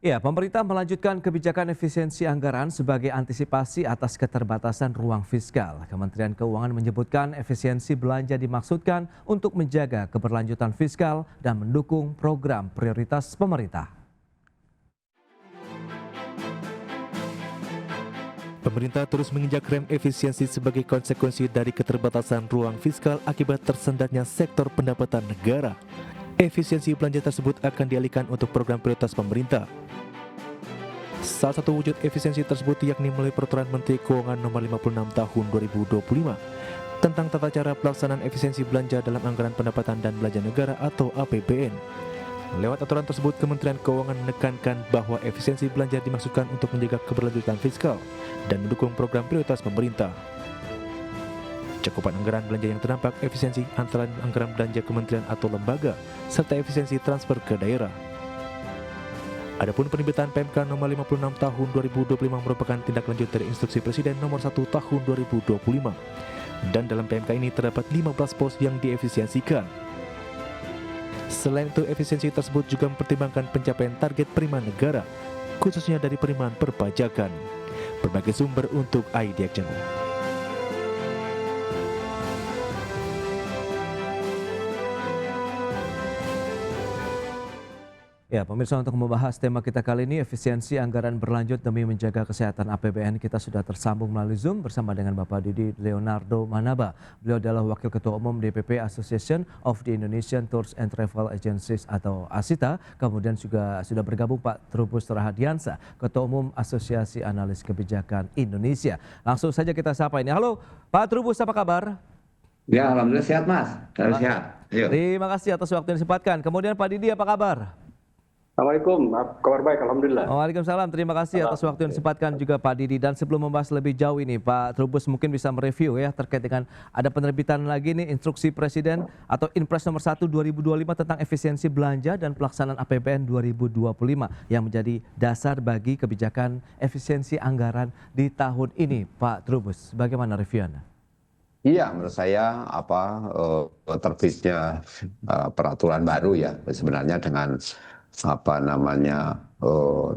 Ya, pemerintah melanjutkan kebijakan efisiensi anggaran sebagai antisipasi atas keterbatasan ruang fiskal. Kementerian Keuangan menyebutkan efisiensi belanja dimaksudkan untuk menjaga keberlanjutan fiskal dan mendukung program prioritas pemerintah. Pemerintah terus menginjak rem efisiensi sebagai konsekuensi dari keterbatasan ruang fiskal akibat tersendatnya sektor pendapatan negara. Efisiensi belanja tersebut akan dialihkan untuk program prioritas pemerintah. Salah satu wujud efisiensi tersebut yakni melalui Peraturan Menteri Keuangan Nomor 56 Tahun 2025 tentang tata cara pelaksanaan efisiensi belanja dalam anggaran pendapatan dan belanja negara atau APBN. Lewat aturan tersebut, Kementerian Keuangan menekankan bahwa efisiensi belanja dimaksudkan untuk menjaga keberlanjutan fiskal dan mendukung program prioritas pemerintah. Cakupan anggaran belanja yang terdampak efisiensi antara anggaran belanja kementerian atau lembaga serta efisiensi transfer ke daerah. Adapun penerbitan PMK Nomor 56 Tahun 2025 merupakan tindak lanjut dari Instruksi Presiden Nomor 1 Tahun 2025. Dan dalam PMK ini terdapat 15 pos yang diefisiensikan. Selain itu, efisiensi tersebut juga mempertimbangkan pencapaian target penerimaan negara, khususnya dari penerimaan perpajakan. Berbagai sumber untuk ID Action. Ya, pemirsa, untuk membahas tema kita kali ini, efisiensi anggaran berlanjut demi menjaga kesehatan APBN, kita sudah tersambung melalui Zoom bersama dengan Bapak Didi Leonardo Manaba. Beliau adalah Wakil Ketua Umum DPP Association of the Indonesian Tours and Travel Agencies atau ASITA. Kemudian juga sudah bergabung Pak Trubus Rahadiansa, Ketua Umum Asosiasi Analis Kebijakan Indonesia. Langsung saja kita sapa ini. Halo Pak Trubus, apa kabar? Ya, alhamdulillah sehat Mas. Sehat. Ayo. Terima kasih atas waktu yang disempatkan. Kemudian Pak Didi, apa kabar? Assalamualaikum, kabar baik, alhamdulillah. Waalaikumsalam, terima kasih atas waktu yang disempatkan juga Pak Didi. Dan sebelum membahas lebih jauh ini, Pak Trubus mungkin bisa mereview ya terkait dengan ada penerbitan lagi nih instruksi Presiden atau Inpres nomor 1 2025 tentang efisiensi belanja dan pelaksanaan APBN 2025 yang menjadi dasar bagi kebijakan efisiensi anggaran di tahun ini, Pak Trubus. Bagaimana review Anda? Iya, menurut saya terbitnya peraturan baru ya sebenarnya dengan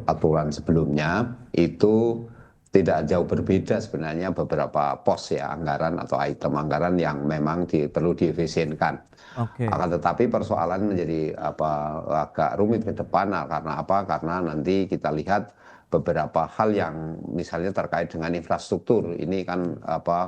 aturan sebelumnya itu tidak jauh berbeda sebenarnya beberapa pos ya anggaran atau item anggaran yang memang perlu diefisienkan. Akan tetapi persoalan menjadi agak rumit ke depan karena apa? Karena nanti kita lihat beberapa hal yang misalnya terkait dengan infrastruktur ini kan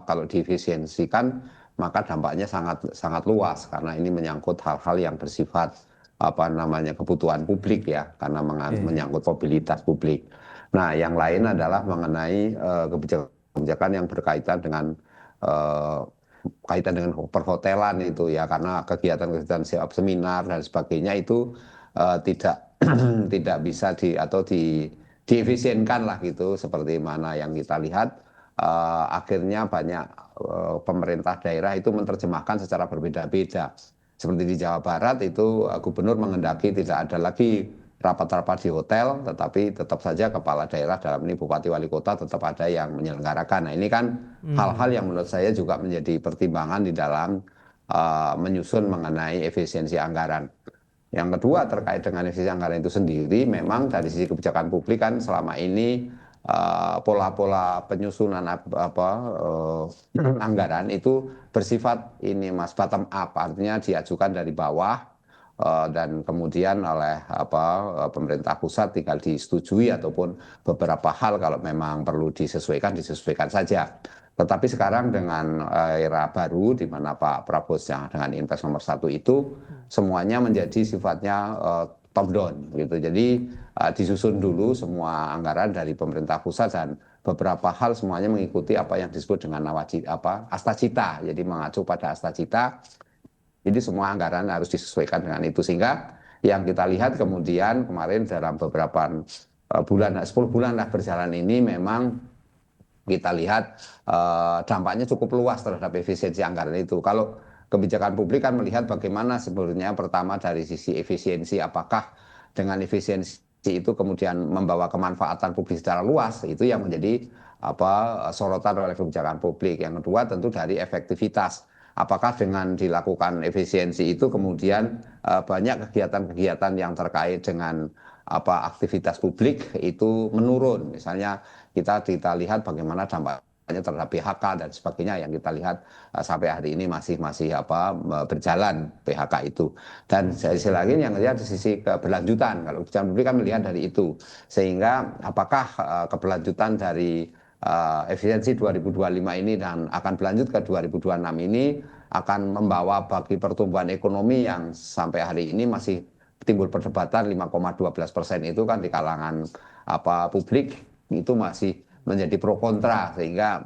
kalau diefisiensikan maka dampaknya sangat luas karena ini menyangkut hal-hal yang bersifat kebutuhan publik ya karena menyangkut mobilitas publik. Nah, yang lain adalah mengenai kebijakan yang berkaitan dengan perhotelan itu ya karena kegiatan-kegiatan seminar dan sebagainya itu tidak bisa diefisienkan lah gitu seperti mana yang kita lihat akhirnya banyak pemerintah daerah itu menerjemahkan secara berbeda-beda. Seperti di Jawa Barat itu gubernur menghendaki tidak ada lagi rapat-rapat di hotel, tetapi tetap saja kepala daerah dalam ini bupati wali kota tetap ada yang menyelenggarakan. Nah ini kan hal-hal yang menurut saya juga menjadi pertimbangan di dalam menyusun mengenai efisiensi anggaran. Yang kedua terkait dengan efisiensi anggaran itu sendiri, memang dari sisi kebijakan publik kan selama ini pola-pola penyusunan anggaran itu bersifat ini Mas bottom up, artinya diajukan dari bawah dan kemudian oleh pemerintah pusat tinggal disetujui ataupun beberapa hal kalau memang perlu disesuaikan saja. Tetapi sekarang dengan era baru di mana Pak Prabowo dengan Inpres nomor 1 itu semuanya menjadi sifatnya top down gitu. Jadi disusun dulu semua anggaran dari pemerintah pusat dan beberapa hal semuanya mengikuti apa yang disebut dengan Astacita. Jadi mengacu pada Astacita. Jadi semua anggaran harus disesuaikan dengan itu sehingga yang kita lihat kemudian kemarin dalam beberapa bulan 10 bulan lah berjalan ini memang kita lihat dampaknya cukup luas terhadap efisiensi anggaran itu. Kalau kebijakan publik kan melihat bagaimana sebenarnya pertama dari sisi efisiensi apakah dengan efisiensi itu kemudian membawa kemanfaatan publik secara luas itu yang menjadi sorotan oleh kebijakan publik. Yang kedua tentu dari efektivitas. Apakah dengan dilakukan efisiensi itu kemudian banyak kegiatan-kegiatan yang terkait dengan aktivitas publik itu menurun. Misalnya kita lihat bagaimana dampaknya terhadap PHK dan sebagainya yang kita lihat sampai hari ini masih berjalan PHK itu. Dan sisi lain yang lihat di sisi keberlanjutan, kalau kebijakan publik kan melihat dari itu, sehingga apakah keberlanjutan dari efisiensi 2025 ini dan akan berlanjut ke 2026 ini akan membawa bagi pertumbuhan ekonomi yang sampai hari ini masih timbul perdebatan 5,12% itu kan di kalangan publik itu masih menjadi pro kontra, sehingga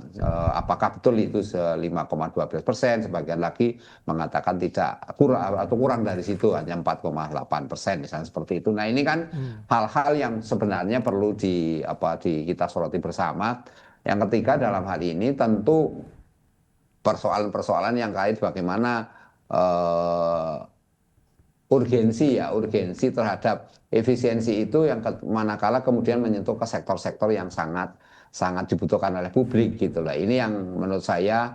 apakah betul itu 5,12%, sebagian lagi mengatakan tidak kurang dari situ, hanya 4,8% misalnya seperti itu. Nah ini kan hal-hal yang sebenarnya perlu kita soroti bersama. Yang ketiga dalam hal ini tentu persoalan-persoalan yang kait bagaimana urgensi terhadap efisiensi itu yang manakala kemudian menyentuh ke sektor-sektor yang sangat dibutuhkan oleh publik gitu lah. Ini yang menurut saya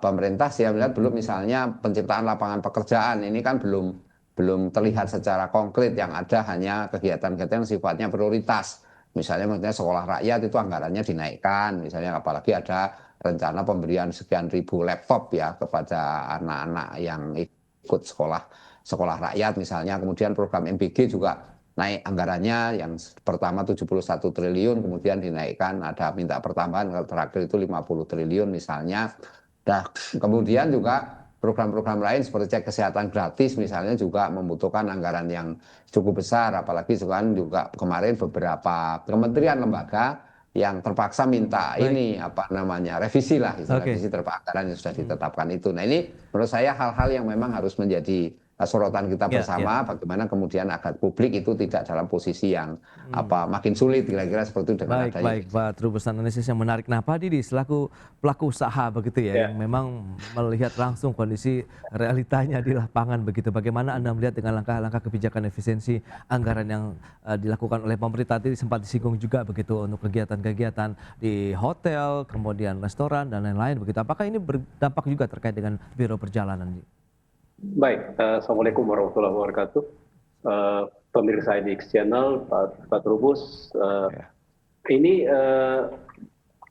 pemerintah saya melihat belum, misalnya penciptaan lapangan pekerjaan ini kan belum terlihat secara konkret, yang ada hanya kegiatan-kegiatan yang sifatnya prioritas. Misalnya sekolah rakyat itu anggarannya dinaikkan, misalnya apalagi ada rencana pemberian sekian ribu laptop ya kepada anak-anak yang ikut sekolah rakyat misalnya. Kemudian program MBG juga naik anggarannya, yang pertama 71 triliun kemudian dinaikkan, ada minta pertambahan terakhir itu 50 triliun misalnya. Nah, kemudian juga program-program lain seperti cek kesehatan gratis misalnya juga membutuhkan anggaran yang cukup besar, apalagi juga kemarin beberapa kementerian lembaga yang terpaksa minta revisi lah, revisi terhadap anggaran yang sudah ditetapkan itu. Nah ini menurut saya hal-hal yang memang harus menjadi sorotan kita bersama, bagaimana kemudian agar publik itu tidak dalam posisi yang makin sulit, kira-kira seperti itu dengan adanya. Baik Pak Trubus, analisis yang menarik. Nah Pak Didi selaku pelaku usaha begitu ya, yang memang melihat langsung kondisi realitanya di lapangan begitu, bagaimana Anda melihat dengan langkah-langkah kebijakan efisiensi anggaran yang dilakukan oleh pemerintah, tadi sempat disinggung juga begitu untuk kegiatan-kegiatan di hotel, kemudian restoran dan lain-lain begitu. Apakah ini berdampak juga terkait dengan biro perjalanan? Baik, Assalamualaikum warahmatullahi wabarakatuh. Pemirsa IDX Channel, Pak Trubus, ini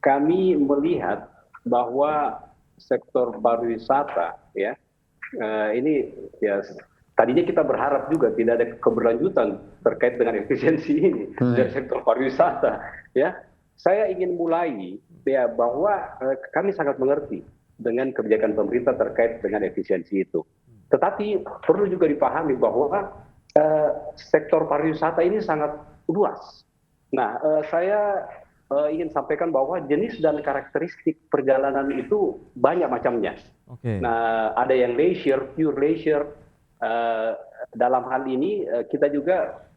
kami melihat bahwa sektor pariwisata ya, ini ya tadinya kita berharap juga tidak ada keberlanjutan terkait dengan efisiensi ini dari sektor pariwisata ya. Saya ingin mulai ya bahwa kami sangat mengerti dengan kebijakan pemerintah terkait dengan efisiensi itu. Tetapi perlu juga dipahami bahwa sektor pariwisata ini sangat luas. Nah, saya ingin sampaikan bahwa jenis dan karakteristik perjalanan itu banyak macamnya. Nah, ada yang leisure, pure leisure. Dalam hal ini kita juga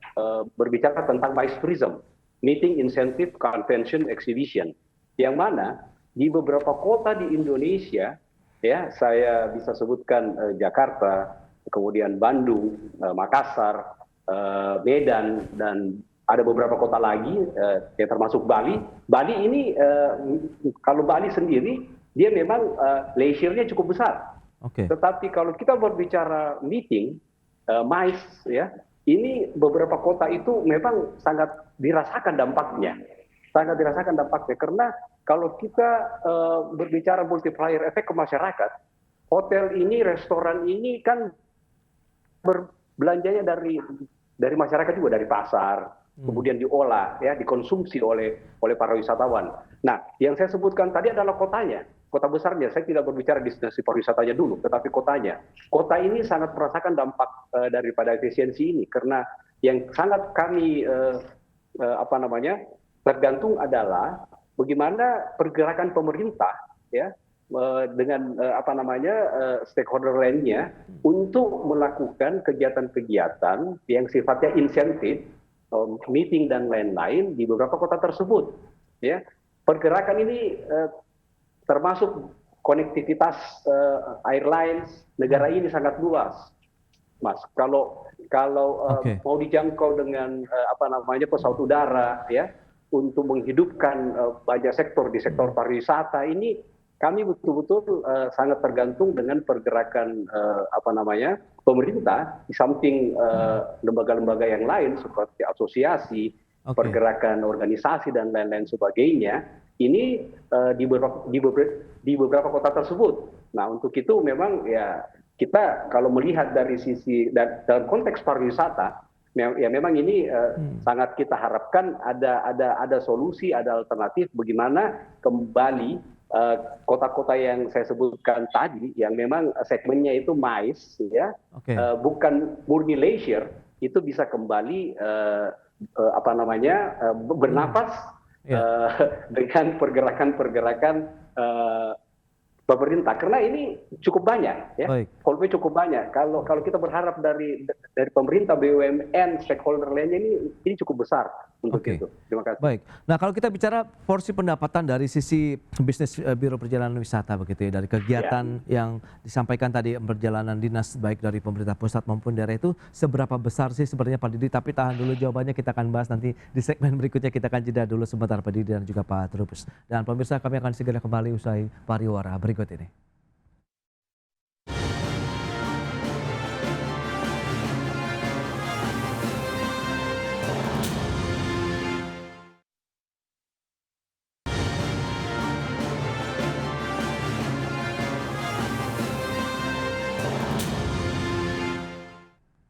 berbicara tentang MICE tourism, meeting, incentive, convention, exhibition, yang mana di beberapa kota di Indonesia, ya saya bisa sebutkan Jakarta, kemudian Bandung, Makassar, Medan, dan ada beberapa kota lagi, ya termasuk Bali. Bali ini kalau Bali sendiri dia memang leisure-nya cukup besar. Tetapi kalau kita berbicara meeting, MICE, ya ini beberapa kota itu memang sangat dirasakan dampaknya, karena kalau kita berbicara multiplier effect ke masyarakat, hotel ini, restoran ini kan berbelanjanya dari masyarakat juga, dari pasar, kemudian diolah, ya dikonsumsi oleh para wisatawan. Nah, yang saya sebutkan tadi adalah kotanya, kota besarnya. Saya tidak berbicara destinasi pariwisatanya dulu, tetapi kotanya. Kota ini sangat merasakan dampak daripada efisiensi ini, karena yang sangat kami tergantung adalah bagaimana pergerakan pemerintah ya dengan stakeholder lainnya untuk melakukan kegiatan-kegiatan yang sifatnya insentif, meeting dan lain-lain di beberapa kota tersebut. Ya, pergerakan ini termasuk konektivitas airlines negara ini sangat luas, Mas. Kalau mau dijangkau dengan pesawat udara ya, untuk menghidupkan banyak sektor di sektor pariwisata ini kami betul-betul sangat tergantung dengan pergerakan pemerintah di samping lembaga-lembaga yang lain seperti asosiasi, pergerakan organisasi dan lain-lain sebagainya. Ini di beberapa kota tersebut. Nah, untuk itu memang ya kita kalau melihat dari sisi dalam konteks pariwisata, ya memang ini sangat kita harapkan ada solusi, ada alternatif bagaimana kembali kota-kota yang saya sebutkan tadi, yang memang segmennya itu MICE, ya, bukan murni leisure, itu bisa kembali bernapas dengan pergerakan-pergerakan pemerintah, karena ini cukup banyak, ya, volume cukup banyak. Kalau kita berharap dari pemerintah, BUMN, stakeholder lainnya ini cukup besar untuk itu. Terima kasih. Baik. Nah, kalau kita bicara porsi pendapatan dari sisi bisnis Biro Perjalanan Wisata begitu ya, dari kegiatan yang disampaikan tadi perjalanan dinas baik dari pemerintah pusat maupun daerah, itu seberapa besar sih sebenarnya Pak Didi? Tapi tahan dulu jawabannya, kita akan bahas nanti di segmen berikutnya. Kita akan jeda dulu sebentar Pak Didi dan juga Pak Trubus. Dan pemirsa, kami akan segera kembali usai pariwara berikut ini.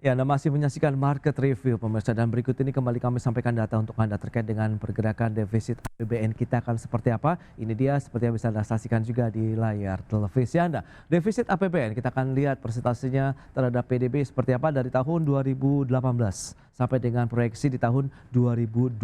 Ya, Anda masih menyaksikan Market Review pemirsa, dan berikut ini kembali kami sampaikan data untuk Anda terkait dengan pergerakan defisit APBN kita akan seperti apa. Ini dia seperti yang bisa Anda saksikan juga di layar televisi Anda. Defisit APBN kita akan lihat persentasenya terhadap PDB seperti apa dari tahun 2018 sampai dengan proyeksi di tahun 2025.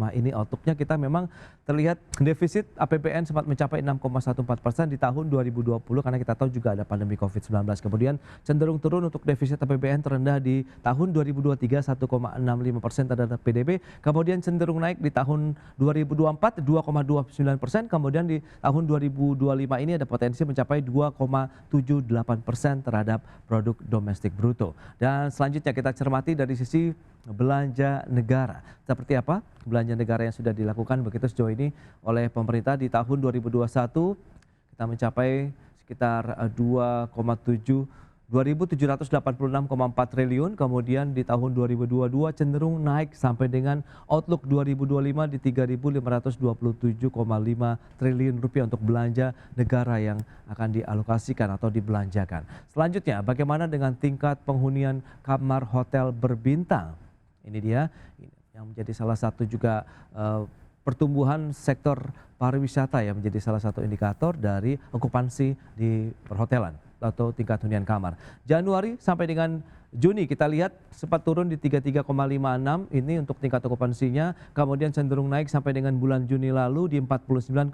Ini outlook-nya kita memang terlihat defisit APBN sempat mencapai 6,14% di tahun 2020 karena kita tahu juga ada pandemi COVID-19. Kemudian cenderung turun untuk defisit APBN terendah di tahun 2023 1,65% terhadap PDB. Kemudian cenderung naik di tahun 2024 2,29%. Kemudian di tahun 2025 ini ada potensi mencapai 2,78% terhadap produk domestik bruto. Dan selanjutnya kita cermati dari sisi belanja negara. Seperti apa belanja negara yang sudah dilakukan begitu sejauh ini oleh pemerintah di tahun 2021 kita mencapai sekitar 2.786,4 triliun, kemudian di tahun 2022 cenderung naik sampai dengan outlook 2025 di 3.527,5 triliun rupiah untuk belanja negara yang akan dialokasikan atau dibelanjakan. Selanjutnya, bagaimana dengan tingkat penghunian kamar hotel berbintang? Ini dia yang menjadi salah satu juga pertumbuhan sektor pariwisata yang menjadi salah satu indikator dari okupansi di perhotelan atau tingkat hunian kamar. Januari sampai dengan Juni kita lihat sempat turun di 33,56 ini untuk tingkat okupansinya, kemudian cenderung naik sampai dengan bulan Juni lalu di 49,98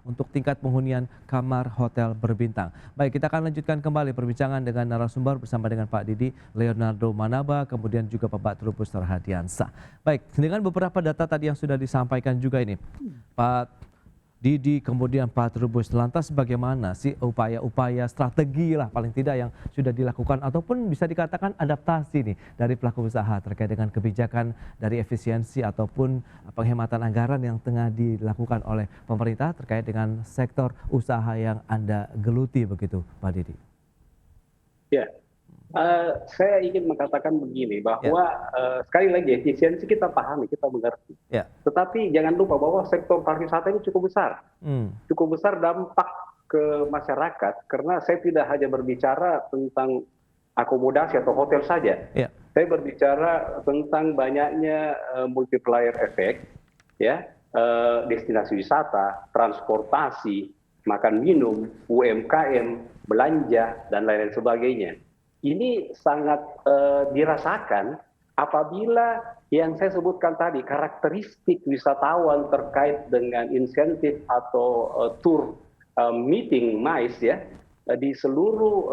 untuk tingkat penghunian kamar hotel berbintang. Baik, kita akan lanjutkan kembali perbincangan dengan narasumber bersama dengan Pak Didi Leonardo Manaba, kemudian juga Pak Trubus Rahadiansah. Baik, dengan beberapa data tadi yang sudah disampaikan juga ini, Pak Didi, kemudian Pak Trubus, lantas bagaimana sih upaya-upaya strategi lah paling tidak yang sudah dilakukan ataupun bisa dikatakan adaptasi nih dari pelaku usaha terkait dengan kebijakan dari efisiensi ataupun penghematan anggaran yang tengah dilakukan oleh pemerintah terkait dengan sektor usaha yang Anda geluti begitu Pak Didi? Ya, saya ingin mengatakan begini bahwa sekali lagi efisiensi kita pahami, kita mengerti. Tetapi jangan lupa bahwa sektor pariwisata ini cukup besar, cukup besar dampak ke masyarakat. Karena saya tidak hanya berbicara tentang akomodasi atau hotel saja, saya berbicara tentang banyaknya multiplier effect, ya, destinasi wisata, transportasi, makan minum, UMKM, belanja dan lain-lain sebagainya. Ini sangat dirasakan apabila yang saya sebutkan tadi, karakteristik wisatawan terkait dengan insentif atau tour meeting MICE ya, di seluruh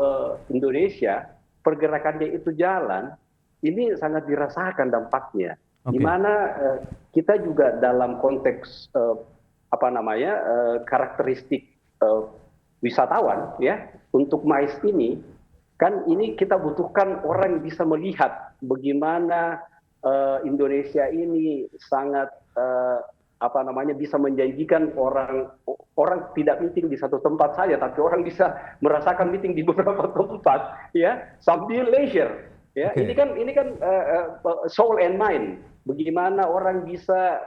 Indonesia, pergerakannya itu jalan, ini sangat dirasakan dampaknya. Di mana kita juga dalam konteks karakteristik wisatawan ya, untuk MICE ini, kan ini kita butuhkan orang yang bisa melihat bagaimana Indonesia ini sangat bisa menjanjikan orang tidak meeting di satu tempat saja, tapi orang bisa merasakan meeting di beberapa tempat, ya, sambil leisure. Ya, Oke. ini kan soul and mind. Bagaimana orang bisa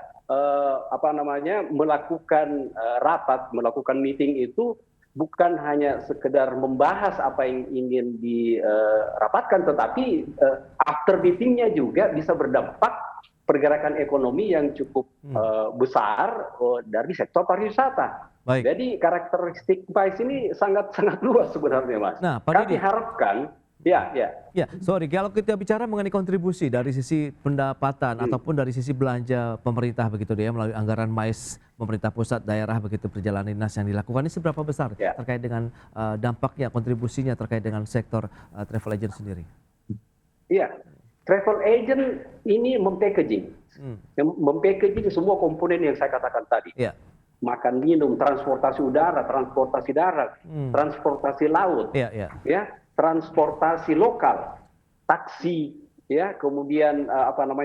melakukan rapat, melakukan meeting itu bukan hanya sekedar membahas apa yang ingin dirapatkan, tetapi after meetingnya juga bisa berdampak pergerakan ekonomi yang cukup besar dari sektor pariwisata. Baik. Jadi karakteristik PAIS ini sangat luas sebenarnya, Mas. Nah, Pak Kami Didi. harapkan, Kalau kita bicara mengenai kontribusi dari sisi pendapatan ataupun dari sisi belanja pemerintah begitu dia melalui anggaran MAIS pemerintah pusat daerah begitu perjalanan dinas yang dilakukan ini seberapa besar terkait dengan dampaknya, kontribusinya terkait dengan sektor travel agent sendiri? Iya, travel agent ini mempackaging semua komponen yang saya katakan tadi. Iya. Makan minum, transportasi udara, transportasi darat, transportasi laut, Iya. ya, transportasi lokal, taksi, ya, kemudian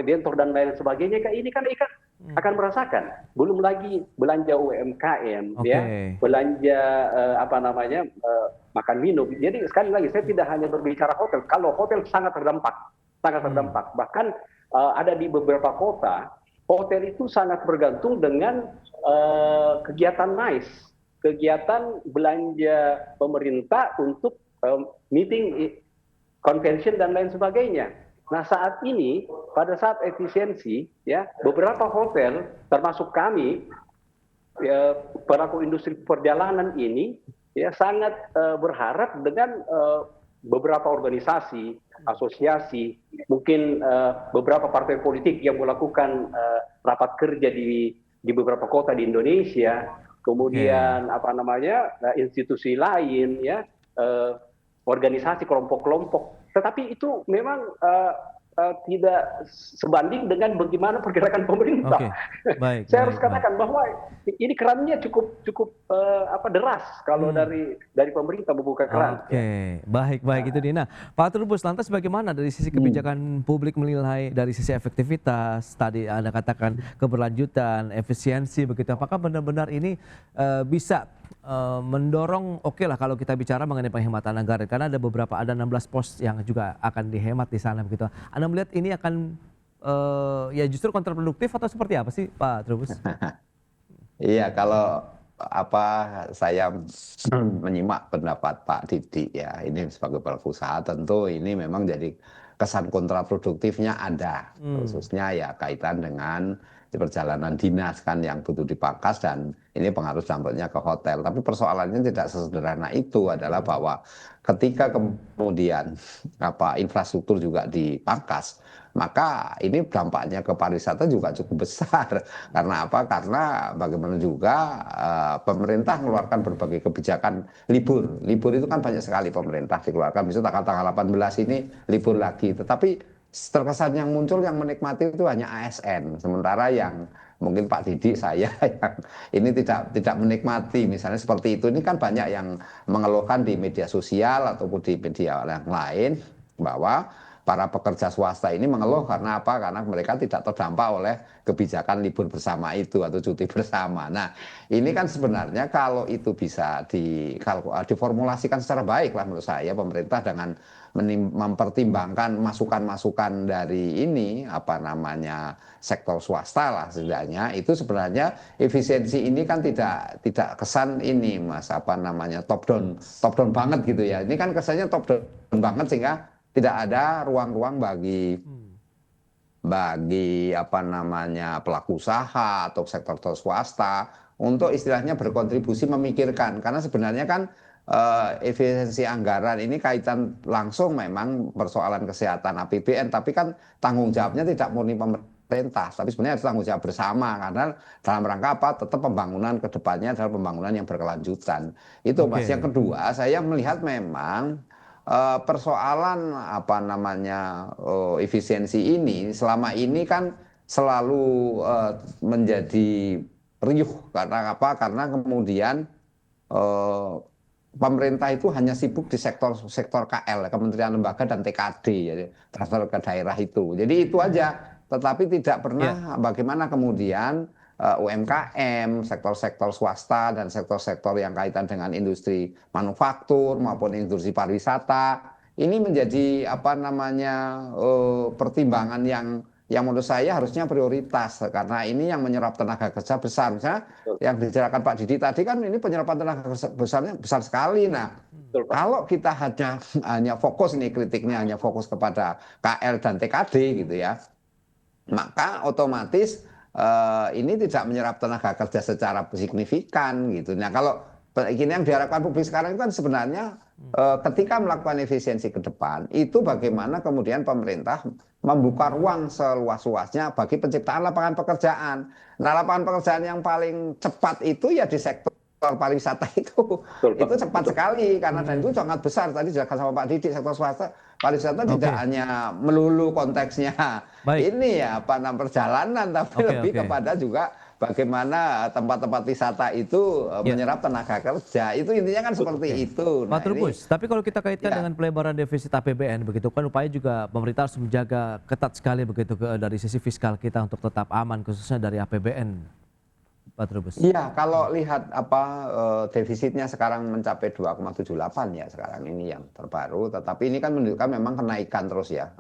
bentor dan lain sebagainya. Ini kan akan merasakan. Belum lagi belanja UMKM, ya, belanja makan minum. Jadi sekali lagi saya tidak hanya berbicara hotel. Kalau hotel sangat terdampak. Bahkan ada di beberapa kota, hotel itu sangat bergantung dengan kegiatan MAIS, kegiatan belanja pemerintah untuk meeting, convention dan lain sebagainya. Nah, saat ini pada saat efisiensi, ya, beberapa hotel termasuk kami pelaku industri perjalanan ini, ya, sangat berharap dengan beberapa organisasi, asosiasi, mungkin beberapa partai politik yang melakukan rapat kerja di beberapa kota di Indonesia, kemudian institusi lain, ya, organisasi kelompok-kelompok. Tetapi itu memang tidak sebanding dengan bagaimana pergerakan pemerintah. Saya harus katakan bahwa ini kerannya cukup deras kalau dari pemerintah membuka keran. Baik itu Dina. Pak Trubus, lantas bagaimana dari sisi kebijakan publik menilai dari sisi efektivitas tadi Anda katakan keberlanjutan, efisiensi begitu. Apakah benar-benar ini bisa mendorong lah kalau kita bicara mengenai penghematan anggaran, karena ada 16 pos yang juga akan dihemat di sana begitu. Anda melihat ini akan justru kontraproduktif atau seperti apa sih Pak Trubus? Iya, kalau saya menyimak pendapat Pak Didi, ya, ini sebagai pelaku usaha tentu ini memang jadi kesan kontraproduktifnya ada, khususnya ya kaitan dengan perjalanan dinas kan yang butuh dipangkas dan ini pengaruh dampaknya ke hotel. Tapi persoalannya tidak sesederhana itu, adalah bahwa ketika kemudian infrastruktur juga dipangkas, maka ini dampaknya ke pariwisata juga cukup besar. Karena apa? Karena bagaimana juga pemerintah mengeluarkan berbagai kebijakan libur. Libur itu kan banyak sekali pemerintah dikeluarkan. Misalnya tanggal 18 ini libur lagi. Tetapi terkesan yang muncul yang menikmati itu hanya ASN. Sementara yang mungkin Pak Didi, saya yang ini tidak menikmati. Misalnya seperti itu, ini kan banyak yang mengeluhkan di media sosial ataupun di media yang lain bahwa para pekerja swasta ini mengeluh karena apa? Karena mereka tidak terdampak oleh kebijakan libur bersama itu atau cuti bersama. Nah, ini kan sebenarnya kalau itu bisa diformulasikan secara baik lah menurut saya, pemerintah dengan mempertimbangkan masukan-masukan dari sektor swasta lah setidaknya, itu sebenarnya efisiensi ini kan tidak kesan ini Mas top down banget gitu ya. Ini kan kesannya top down banget sehingga tidak ada ruang-ruang bagi pelaku usaha atau sektor swasta untuk istilahnya berkontribusi memikirkan, karena sebenarnya kan efisiensi anggaran ini kaitan langsung memang persoalan kesehatan APBN, tapi kan tanggung jawabnya tidak murni pemerintah, tapi sebenarnya harus tanggung jawab bersama, karena dalam rangka tetap pembangunan ke depannya adalah pembangunan yang berkelanjutan. Itu Mas. Yang kedua, saya melihat memang persoalan efisiensi ini selama ini kan selalu menjadi riuh karena apa? Karena kemudian pemerintah itu hanya sibuk di sektor KL, Kementerian Lembaga dan TKD, jadi transfer ke daerah itu. Jadi itu aja, tetapi tidak pernah bagaimana kemudian UMKM, sektor-sektor swasta dan sektor-sektor yang kaitan dengan industri manufaktur maupun industri pariwisata. Ini menjadi pertimbangan yang menurut saya harusnya prioritas karena ini yang menyerap tenaga kerja besar. Misalnya yang dijelaskan Pak Didi tadi kan ini penyerapan tenaga kerja besarnya besar sekali. Nah, kalau kita hanya fokus ini kritiknya hanya fokus kepada KL dan TKD gitu ya, maka otomatis ini tidak menyerap tenaga kerja secara signifikan gitu. Nah, kalau ini yang diharapkan publik sekarang itu kan sebenarnya ketika melakukan efisiensi ke depan itu bagaimana kemudian pemerintah membuka ruang seluas-luasnya bagi penciptaan lapangan pekerjaan. Nah, lapangan pekerjaan yang paling cepat itu ya di sektor pariwisata itu cepat sekali karena dan itu sangat besar. Tadi dijelaskan sama Pak Didi, sektor swasta pariwisata tidak hanya melulu konteksnya ini ya perjalanan, tapi lebih kepada juga bagaimana tempat-tempat wisata itu menyerap tenaga kerja. Itu intinya kan seperti itu. Pak Trubus, tapi kalau kita kaitkan dengan pelebaran defisit APBN begitu kan upaya juga pemerintah harus menjaga ketat sekali begitu dari sisi fiskal kita untuk tetap aman khususnya dari APBN. Pak Trubus. Iya, kalau lihat defisitnya sekarang mencapai 2,78 ya sekarang ini yang terbaru, tetapi ini kan menunjukkan memang kenaikan terus ya,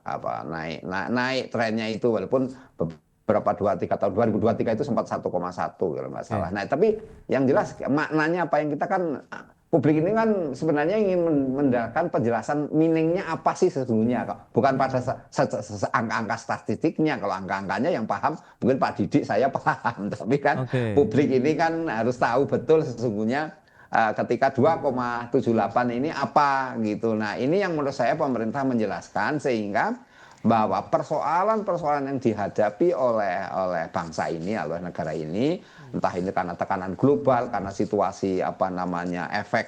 naik trennya itu walaupun beberapa 2-3 tahun 2023 itu sempat 1,1 kalau nggak salah. Nah, tapi yang jelas maknanya apa yang kita kan publik ini kan sebenarnya ingin mendapatkan penjelasan meaningnya apa sih sesungguhnya, bukan pada angka-angka statistiknya. Kalau angka-angkanya yang paham mungkin Pak Didi, saya paham, tapi kan publik ini kan harus tahu betul sesungguhnya ketika 2,78 ini apa gitu. Nah, ini yang menurut saya pemerintah menjelaskan sehingga bahwa persoalan-persoalan yang dihadapi oleh bangsa ini, oleh negara ini, entah ini karena tekanan global, karena situasi efek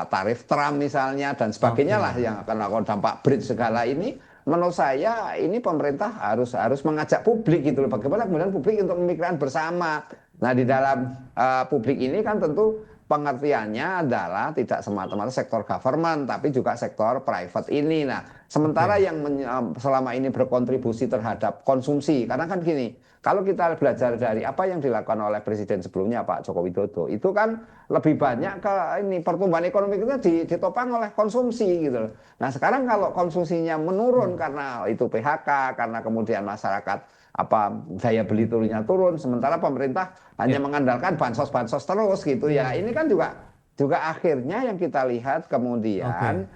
tarif Trump misalnya dan sebagainya lah yang karena dampak Brexit segala ini, menurut saya ini pemerintah harus mengajak publik gitu loh, bagaimana kemudian publik untuk memikirkan bersama. Nah, di dalam publik ini kan tentu pengertiannya adalah tidak semata-mata sektor government, tapi juga sektor private ini. Nah, sementara yang selama ini berkontribusi terhadap konsumsi, karena kan gini, kalau kita belajar dari apa yang dilakukan oleh Presiden sebelumnya Pak Joko Widodo, itu kan lebih banyak ke ini pertumbuhan ekonomi kita ditopang oleh konsumsi gitu loh. Nah, sekarang kalau konsumsinya menurun karena itu PHK, karena kemudian masyarakat daya beli turunnya turun, sementara pemerintah hanya mengandalkan bansos-bansos terus gitu ya. Ini kan juga akhirnya yang kita lihat kemudian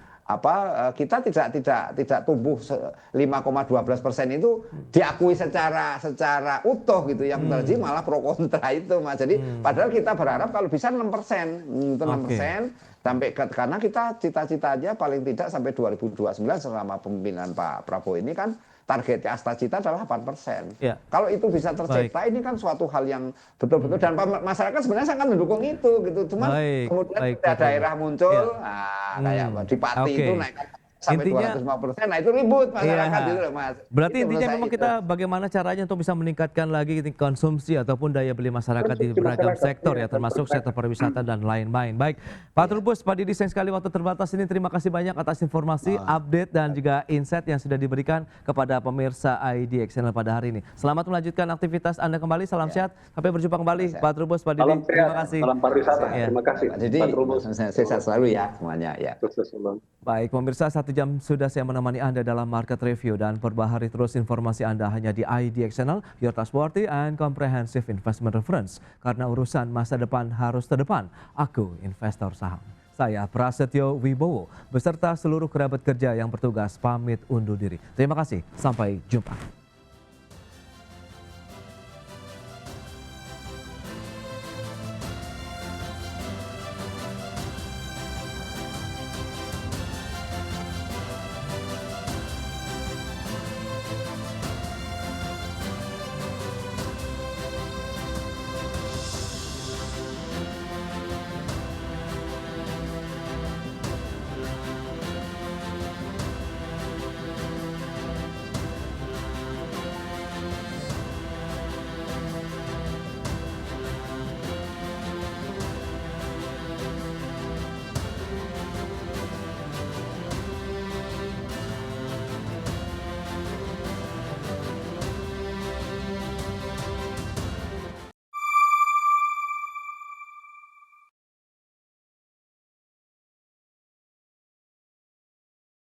kita tidak tumbuh 5,12% itu diakui secara utuh gitu. Yang terjadi malah pro kontra itu, Mas. Jadi padahal kita berharap kalau bisa 6%, itu 6%. Sampai karena kita cita-citanya paling tidak sampai 2029 selama pemimpinan Pak Prabowo ini kan target Astagita adalah 8%. Kalau itu bisa tercipta, ini kan suatu hal yang betul-betul dan masyarakat sebenarnya sangat mendukung itu gitu. Cuman kemudian daerah muncul, kayak di Pati itu naik sampai 250%, nah itu ribut masyarakat gitu loh, Mas. Berarti intinya memang kita bagaimana caranya untuk bisa meningkatkan lagi konsumsi ataupun daya beli masyarakat di beragam sektor ya, termasuk sektor pariwisata dan lain-lain. Baik, Pak Trubus, Pak Didi, sayang sekali waktu terbatas ini. Terima kasih banyak atas informasi, update dan juga insight yang sudah diberikan kepada pemirsa IDX Channel pada hari ini. Selamat melanjutkan aktivitas Anda kembali, salam sehat, sampai berjumpa kembali Pak Trubus, Pak Didi. Terima kasih. Salam pariwisata. Terima kasih. Jadi Pak Trubus, sehat selalu ya semuanya ya. Baik, pemirsa, 1 jam sudah saya menemani Anda dalam Market Review dan perbaharui terus informasi Anda hanya di IDX Channel, your trustworthy and comprehensive investment reference. Karena urusan masa depan harus terdepan, aku investor saham. Saya Prasetyo Wibowo beserta seluruh kerabat kerja yang bertugas pamit undur diri. Terima kasih, sampai jumpa.